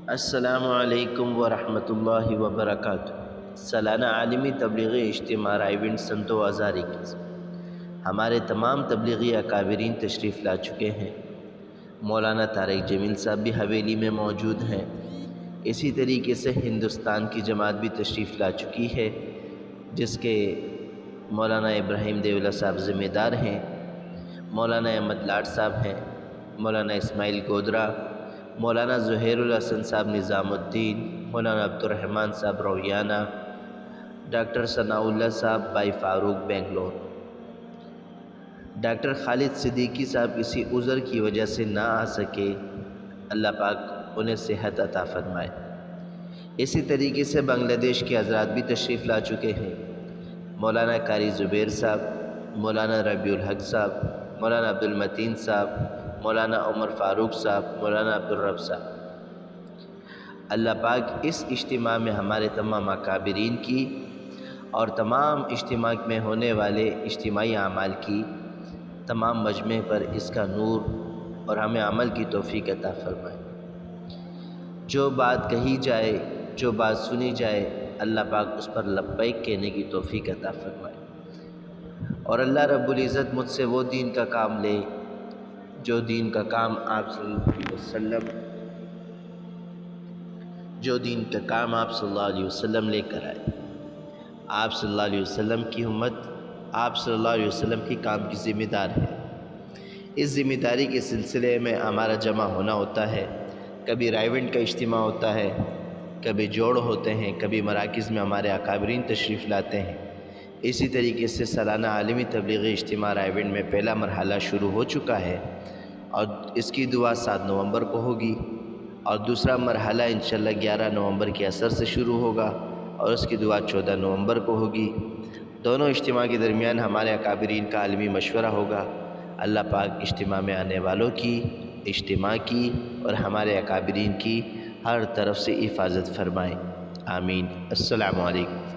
السلام علیکم ورحمۃ اللہ وبرکاتہ۔ سالانہ عالمی تبلیغی اجتماع رائیونڈ سن 2021۔ ہمارے تمام تبلیغی اکابرین تشریف لا چکے ہیں۔ مولانا طارق جمیل صاحب بھی حویلی میں موجود ہیں۔ اسی طریقے سے ہندوستان کی جماعت بھی تشریف لا چکی ہے، جس کے مولانا ابراہیم دیولہ صاحب ذمہ دار ہیں، مولانا احمد لاٹ صاحب ہیں، مولانا اسماعیل گودرا، مولانا زہیر الحسن صاحب نظام الدین، مولانا عبدالرحمن صاحب رویانہ، ڈاکٹر ثناء اللہ صاحب بائی فاروق بنگلور۔ ڈاکٹر خالد صدیقی صاحب کسی عذر کی وجہ سے نہ آ سکے، اللہ پاک انہیں صحت عطا فرمائے۔ اسی طریقے سے بنگلہ دیش کے حضرات بھی تشریف لا چکے ہیں، مولانا قاری زبیر صاحب، مولانا ربیع الحق صاحب، مولانا عبدالمتین صاحب، مولانا عمر فاروق صاحب، مولانا عبدالرب صاحب۔ اللہ پاک اس اجتماع میں ہمارے تمام اکابرین کی اور تمام اجتماع میں ہونے والے اجتماعی اعمال کی تمام مجمع پر اس کا نور اور ہمیں عمل کی توفیق عطا فرمائے۔ جو بات کہی جائے، جو بات سنی جائے، اللہ پاک اس پر لبیک کہنے کی توفیق عطا فرمائے، اور اللہ رب العزت مجھ سے وہ دین کا کام لے جو دین کا کام آپ صلی اللہ علیہ وسلم لے کر آئے۔ آپ صلی اللہ علیہ وسلم کی امت آپ صلی اللہ علیہ وسلم کی کام کی ذمہ دار ہے۔ اس ذمہ داری کے سلسلے میں ہمارا جمع ہونا ہوتا ہے، کبھی رائیونڈ کا اجتماع ہوتا ہے، کبھی جوڑ ہوتے ہیں، کبھی مراکز میں ہمارے اکابرین تشریف لاتے ہیں۔ اسی طریقے سے سالانہ عالمی تبلیغی اجتماع رائیونڈ میں پہلا مرحلہ شروع ہو چکا ہے، اور اس کی دعا 7 نومبر کو ہوگی، اور دوسرا مرحلہ انشاءاللہ 11 نومبر کے عصر سے شروع ہوگا، اور اس کی دعا 14 نومبر کو ہوگی۔ دونوں اجتماع کے درمیان ہمارے اکابرین کا عالمی مشورہ ہوگا۔ اللہ پاک اجتماع میں آنے والوں کی، اجتماع کی اور ہمارے اکابرین کی ہر طرف سے حفاظت فرمائے، آمین۔ السلام علیکم۔